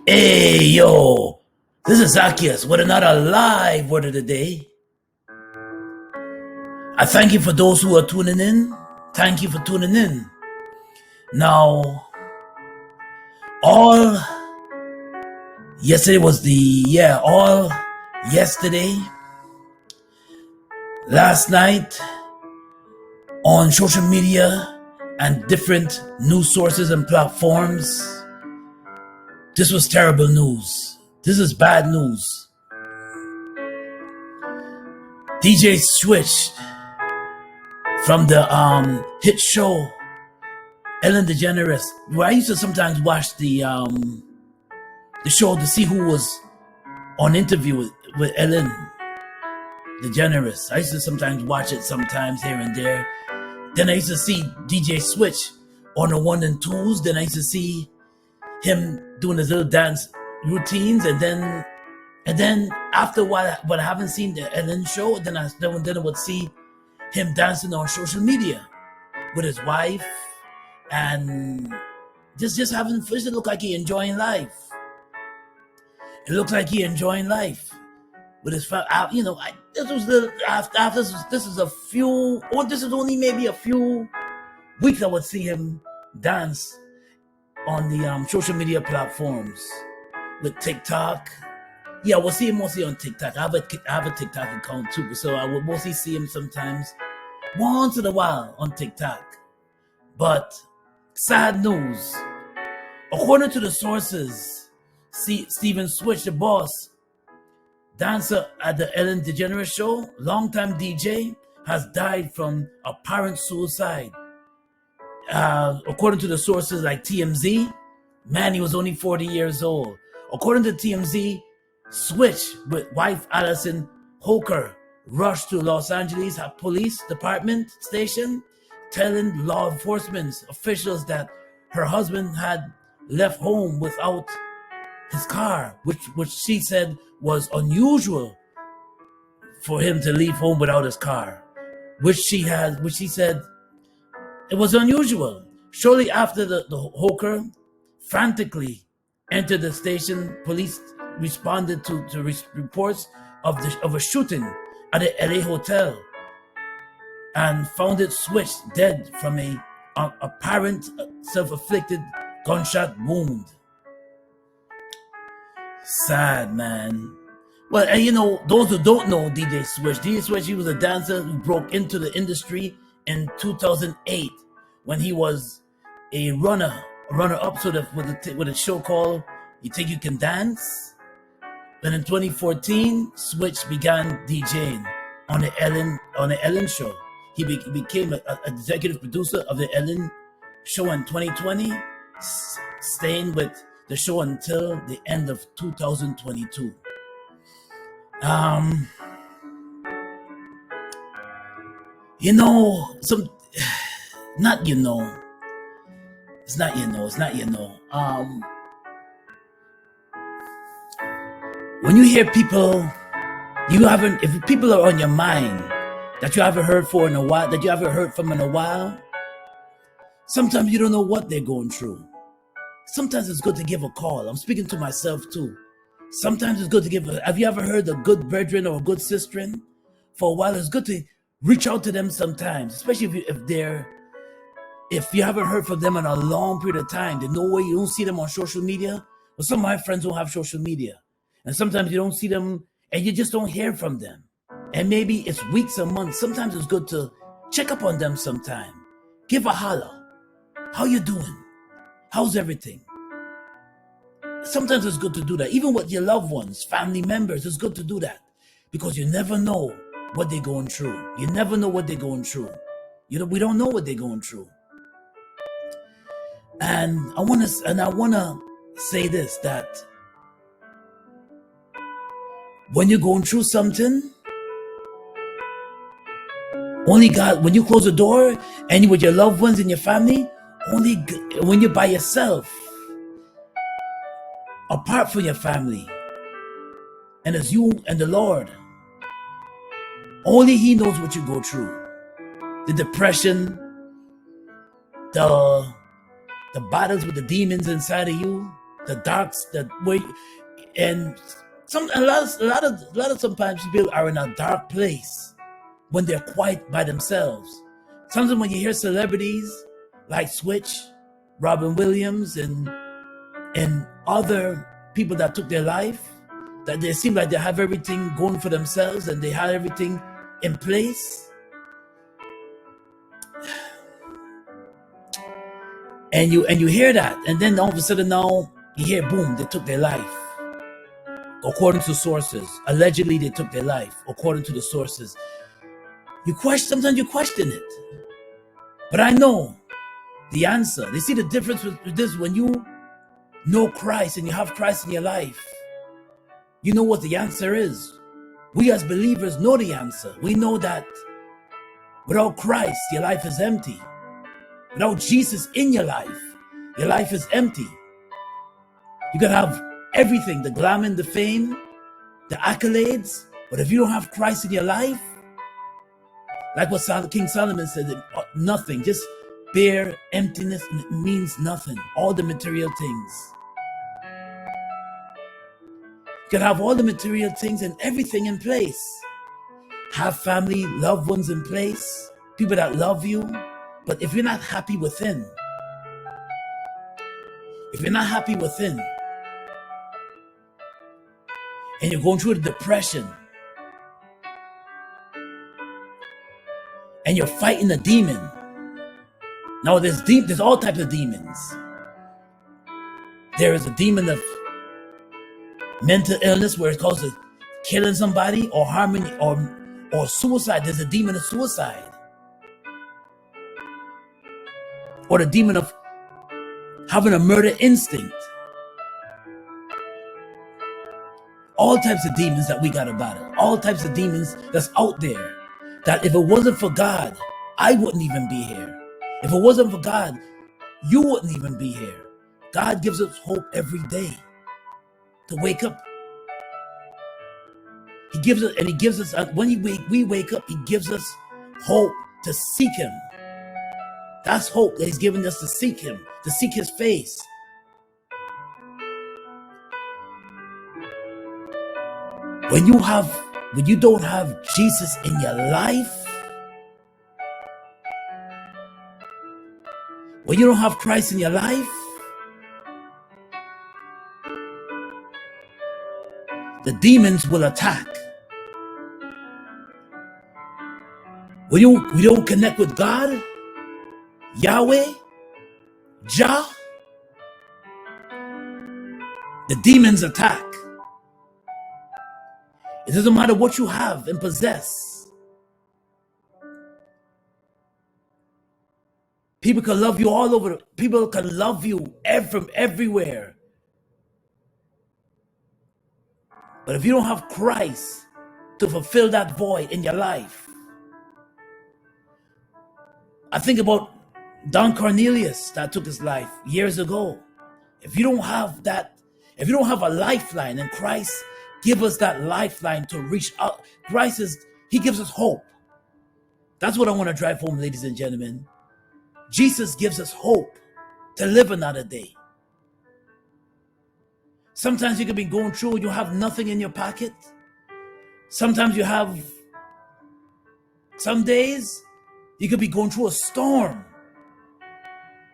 Hey, yo, this is Zaccheus with another live word of the day. I thank you for those who are tuning in. Thank you for tuning in. Now, all yesterday was all yesterday, last night on social media and different news sources and platforms. This was terrible news. This is bad news. DJ switched from the hit show Ellen DeGeneres, where I used to sometimes watch the show to see who was on interview with Ellen DeGeneres. I used to sometimes watch it sometimes here and there. Then I used to see DJ switch on the 1 and 2s. Then I used to see him doing his little dance routines, and then after a while, when I haven't seen the Ellen show, then I would see him dancing on social media with his wife, and just having fun. It looked like he enjoying life. It looked like he enjoying life with his family. This was after this is a few, or this is only maybe a few weeks I would see him dance on the social media platforms with TikTok. Yeah, we'll see him mostly on TikTok. I have a TikTok account too, so I will mostly see him sometimes, once in a while on TikTok. But sad news. According to the sources, Stephen Switch, the boss dancer at the Ellen DeGeneres show, longtime DJ, has died from apparent suicide. According to the sources like TMZ, man, he was only 40 years old. According to TMZ, Switch with wife Allison Hoker rushed to Los Angeles Police Department station, telling law enforcement officials that her husband had left home without his car, which she said was unusual for him to leave home without his car, which she said it was unusual. Shortly after the Hoker frantically entered the station, police responded to reports of a shooting at a LA hotel and found it switched dead from a apparent self-inflicted gunshot wound. Sad, man. Well, and those who don't know DJ Switch, he was a dancer who broke into the industry in 2008 when he was a runner-up with a show called You Think You Can Dance? Then in 2014, Switch began DJing on the Ellen show. He became an executive producer of the Ellen show in 2020, staying with the show until the end of 2022. When you hear people, if people are on your mind that you haven't heard from in a while, sometimes you don't know what they're going through. Sometimes it's good to give a call. I'm speaking to myself too. Sometimes it's good to have you ever heard a good brethren or a good sister? For a while, it's good to reach out to them sometimes, especially if you haven't heard from them in a long period of time. There's no way you don't see them on social media. Well, some of my friends don't have social media. And sometimes you don't see them and you just don't hear from them. And maybe it's weeks or months. Sometimes it's good to check up on them sometime. Give a holler. How you doing? How's everything? Sometimes it's good to do that. Even with your loved ones, family members, it's good to do that. Because you never know what they're going through. You never know what they're going through. We don't know what they're going through. And I wanna say this, that when you're going through something, only God, when you close the door and you're with your loved ones and your family, only when you're by yourself, apart from your family, and it's you and the Lord, only He knows what you go through. The depression, the battles with the demons inside of you, the darks, the way, and a lot of sometimes people are in a dark place when they're quiet by themselves. Sometimes when you hear celebrities like Switch, Robin Williams, and other people that took their life, that they seem like they have everything going for themselves and they have everything in place, and you hear that, and then all of a sudden now you hear, boom, they took their life. According to sources, allegedly they took their life. According to the sources, sometimes you question it, but I know the answer. You see the difference with this: when you know Christ and you have Christ in your life, you know what the answer is. We as believers know the answer. We know that without Christ, your life is empty. Without Jesus in your life is empty. You can have everything, the glamour, the fame, the accolades, but if you don't have Christ in your life, like what King Solomon said, nothing, just bare emptiness, and it means nothing. All the material things. You can have all the material things and everything in place. Have family, loved ones in place, people that love you, but if you're not happy within, and you're going through the depression, and you're fighting a demon. Now there's all types of demons. There is a demon of mental illness where it causes killing somebody or harming or suicide. There's a demon of suicide. Or the demon of having a murder instinct. All types of demons that we got to battle. All types of demons that's out there. That if it wasn't for God, I wouldn't even be here. If it wasn't for God, you wouldn't even be here. God gives us hope every day to wake up. He gives us, when we wake up, He gives us hope to seek Him. That's hope that He's given us, to seek Him, to seek His face. When you don't have Jesus in your life, when you don't have Christ in your life, the demons will attack. When you don't connect with God, Yahweh, Jah, the demons attack. It doesn't matter what you have and possess. People can love you all over. People can love you from everywhere. But if you don't have Christ to fulfill that void in your life, I think about Don Cornelius that took his life years ago. If you don't have that, if you don't have a lifeline, and Christ give us that lifeline to reach out. He gives us hope. That's what I want to drive home, ladies and gentlemen. Jesus gives us hope to live another day. Sometimes you can be going through and you have nothing in your pocket. Sometimes some days you could be going through a storm.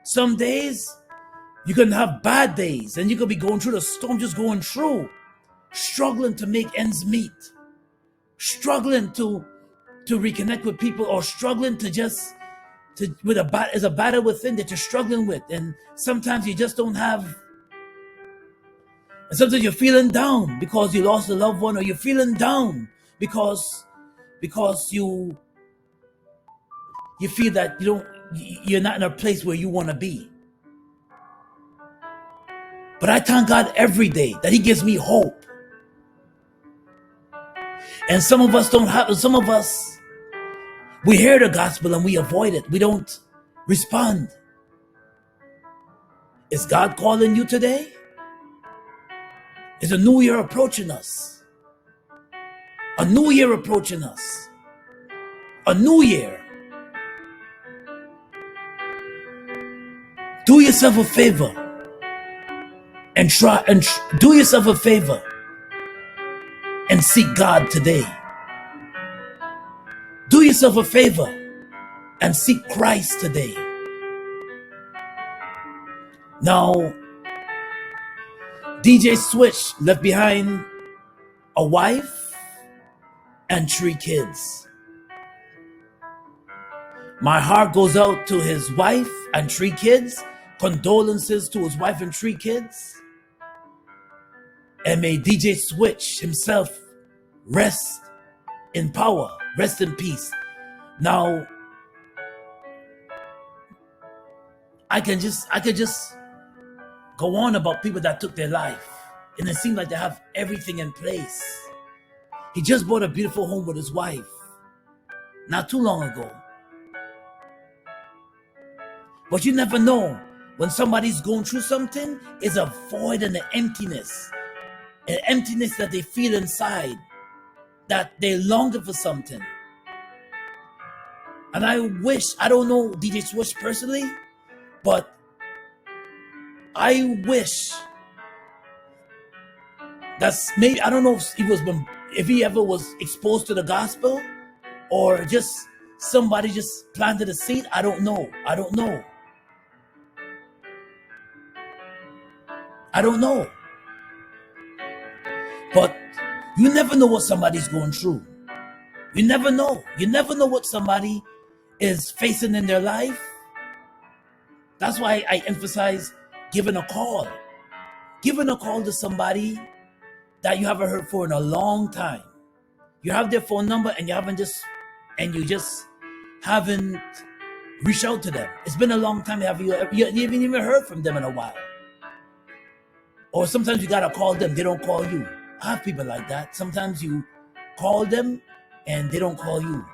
Some days you can have bad days and you could be going through the storm, just going through, struggling to make ends meet, struggling to reconnect with people, or struggling there's a battle within that you're struggling with, and sometimes you just don't have, and sometimes you're feeling down because you lost a loved one, or you're feeling down because you feel that you're not in a place where you want to be. But I thank God every day that He gives me hope. And some of us, we hear the gospel and we avoid it. We don't respond. Is God calling you today? Is a new year approaching us? A new year approaching us. A new year. Do yourself a favor and do yourself a favor and seek God today. Do yourself a favor and seek Christ today. Now, DJ Switch left behind a wife and 3 kids. My heart goes out to his wife and 3 kids. Condolences to his wife and 3 kids. And may DJ Switch himself rest in power, rest in peace. Now, I could just go on about people that took their life, and it seemed like they have everything in place. He just bought a beautiful home with his wife not too long ago. But you never know when somebody's going through something. Is a void and an emptiness that they feel inside, that they're longing for something. And I don't know DJ Switch personally, but I wish that's maybe, I don't know if he ever was exposed to the gospel, or just somebody just planted a seed. I don't know. But you never know what somebody's going through. You never know what somebody is facing in their life. That's why I emphasize giving a call to somebody that you haven't heard for in a long time. You have their phone number and you just haven't reached out to them. It's been a long time. You haven't even heard from them in a while. Or sometimes you gotta call them, they don't call you. I have people like that. Sometimes you call them and they don't call you.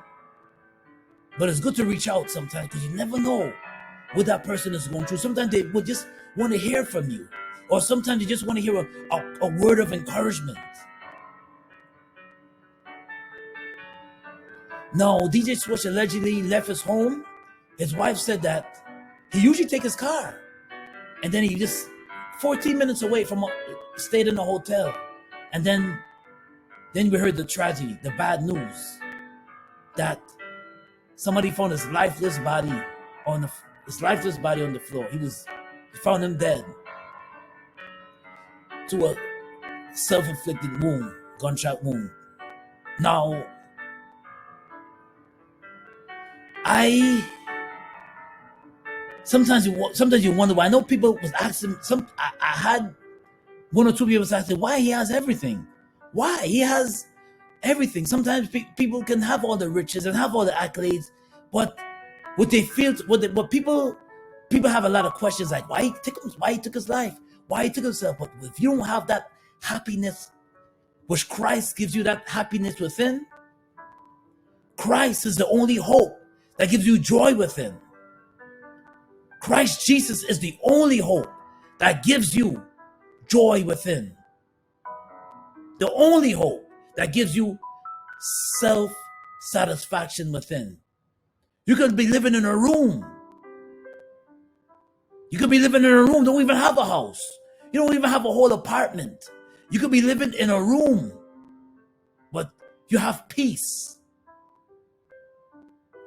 But it's good to reach out sometimes, because you never know what that person is going through. Sometimes they would just want to hear from you. Or sometimes you just want to hear a word of encouragement. No, DJ Switch allegedly left his home. His wife said that he usually take his car, and then he just 14 minutes away from stayed in a hotel. And then we heard the tragedy, the bad news, that somebody found his lifeless body on the floor. He found him dead to a self-inflicted wound, gunshot wound. Now, sometimes you wonder why. I know people was asking. I had 1 or 2 people asking why he has everything. Why he has everything. Sometimes people can have all the riches and have all the accolades, but what they feel, what people have a lot of questions, like why he took his life, why he took himself. But if you don't have that happiness, which Christ gives you, that happiness within, Christ is the only hope that gives you joy within. Christ Jesus is the only hope that gives you joy within. The only hope that gives you self-satisfaction within. You could be living in a room. Don't even have a house. You don't even have a whole apartment. You could be living in a room, but you have peace.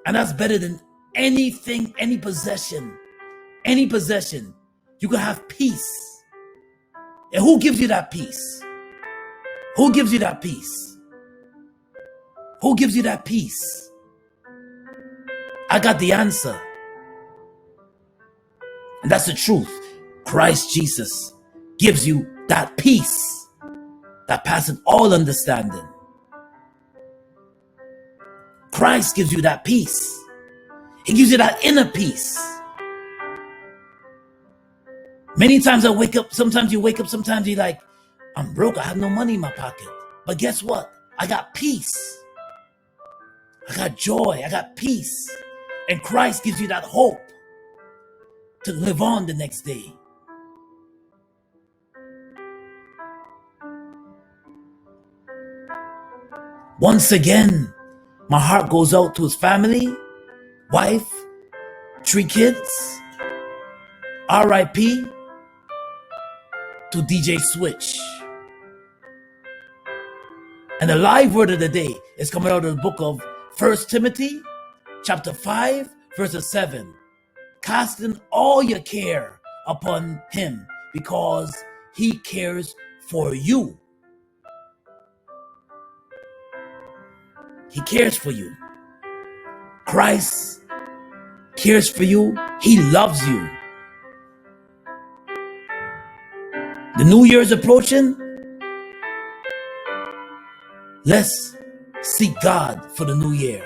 And that's better than anything, any possession. You can have peace. And who gives you that peace? Who gives you that peace? Who gives you that peace? I got the answer. And that's the truth. Christ Jesus gives you that peace that passes all understanding. Christ gives you that peace. He gives you that inner peace. Many times sometimes you wake up, sometimes you're like, I'm broke, I have no money in my pocket. But guess what? I got peace. I got joy, I got peace. And Christ gives you that hope to live on the next day. Once again, my heart goes out to his family, wife, 3 kids, R.I.P. to DJ Switch. And the live word of the day is coming out of the book of 1 Timothy, chapter 5, verses 7. Casting all your care upon him because he cares for you. He cares for you. Christ cares for you. He loves you. The new year is approaching. Let's seek God for the new year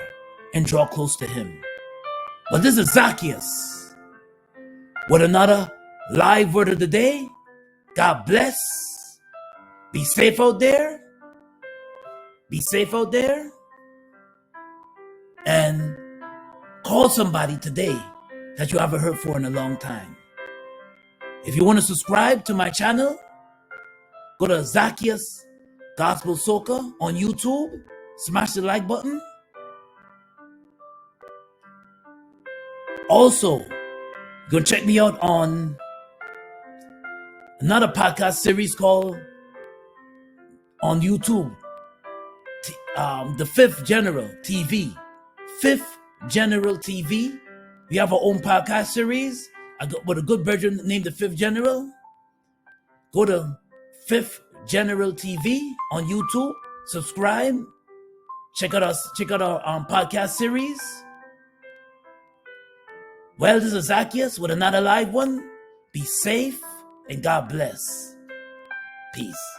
and draw close to him. But this is Zaccheus with another live word of the day. God bless. Be safe out there. Be safe out there. And call somebody today that you haven't heard for in a long time. If you want to subscribe to my channel, go to Zaccheus Gospel Soca on YouTube. Smash the like button. Also, go check me out on another podcast series called on YouTube, The Fifth General TV. Fifth General TV. We have our own podcast series with a good version named The Fifth General. Go to Fifth General TV on YouTube. Subscribe. Check out our podcast series. Well, this is Zaccheus with another live one. Be safe and God bless. Peace.